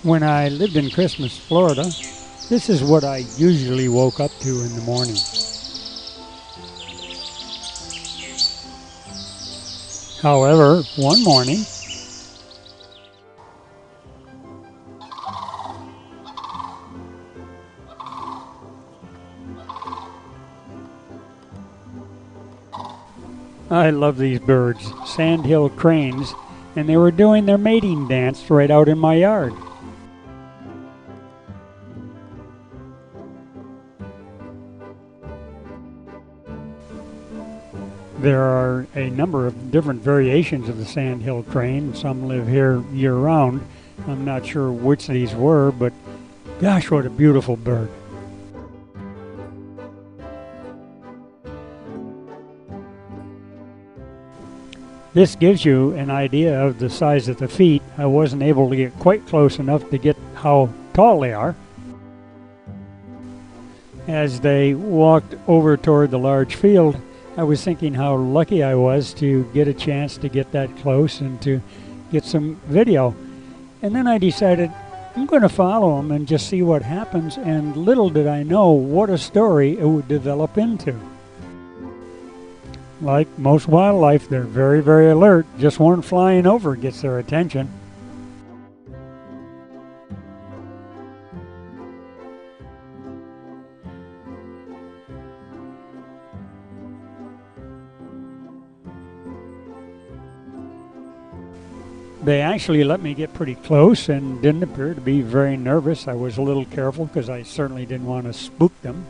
When I lived in Christmas, Florida, this is what I usually woke up to in the morning. However, one morning, I love these birds, Sandhill Cranes, and they were doing their mating dance right out in my yard. There are a number of different variations of the Sandhill Crane. Some live here year-round. I'm not sure which these were, but gosh, what a beautiful bird. This gives you an idea of the size of the feet. I wasn't able to get quite close enough to get how tall they are. As they walked over toward the large field, I was thinking how lucky I was to get a chance to get that close and to get some video. And then I decided I'm going to follow them and just see what happens, and little did I know what a story it would develop into. Like most wildlife, they're very, very alert. Just one flying over gets their attention. They actually let me get pretty close and didn't appear to be very nervous. I was a little careful because I certainly didn't want to spook them.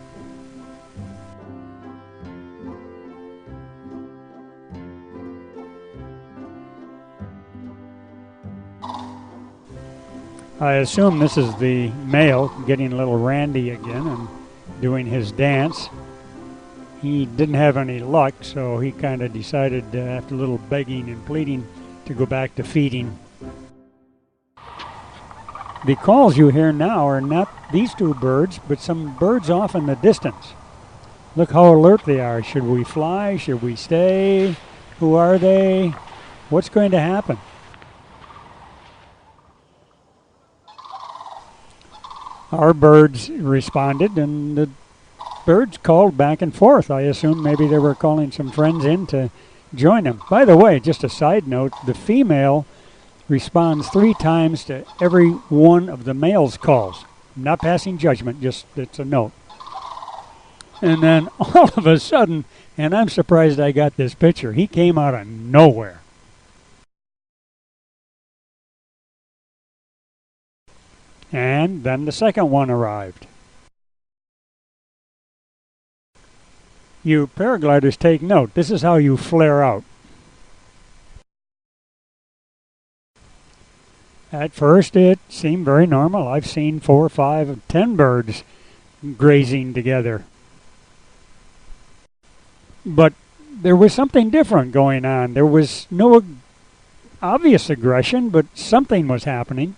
I assume this is the male getting a little randy again and doing his dance. He didn't have any luck, so he kind of decided, after a little begging and pleading, to go back to feeding. The calls you hear now are not these two birds, but some birds off in the distance. Look how alert they are. Should we fly? Should we stay? Who are they? What's going to happen? Our birds responded, and the birds called back and forth. I assume maybe they were calling some friends in to join them. By the way, just a side note, the female responds 3 times to every one of the male's calls. I'm not passing judgment, just it's a note. And then all of a sudden, and I'm surprised I got this picture, he came out of nowhere. And then the second one arrived. You paragliders take note. This is how you flare out. At first it seemed very normal. I've seen 4, 5, 10 birds grazing together. But there was something different going on. There was no obvious aggression, but something was happening.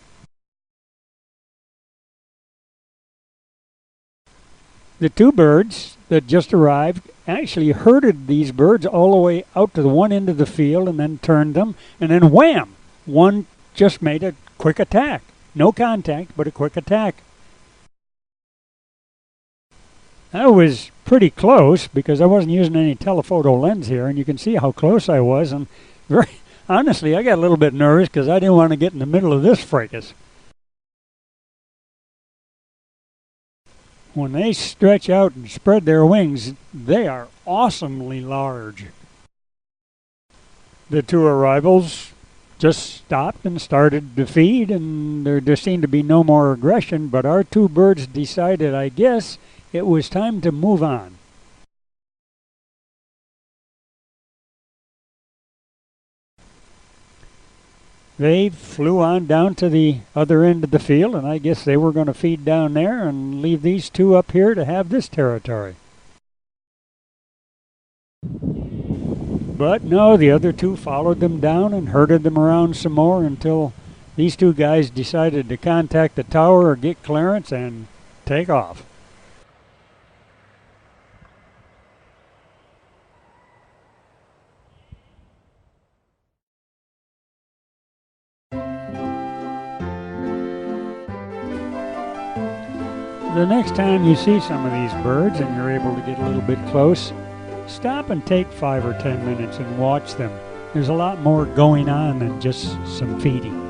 The 2 birds that just arrived actually herded these birds all the way out to the one end of the field and then turned them, and then wham! One just made a quick attack. No contact, but a quick attack. I was pretty close because I wasn't using any telephoto lens here, and you can see how close I was, and very honestly, I got a little bit nervous because I didn't want to get in the middle of this fracas. When they stretch out and spread their wings, they are awesomely large. The 2 arrivals just stopped and started to feed, and there seemed to be no more aggression, but our 2 birds decided, I guess, it was time to move on. They flew on down to the other end of the field, and I guess they were going to feed down there and leave these 2 up here to have this territory. But no, the other 2 followed them down and herded them around some more until these 2 guys decided to contact the tower or get clearance and take off. The next time you see some of these birds and you're able to get a little bit close, stop and take 5 or 10 minutes and watch them. There's a lot more going on than just some feeding.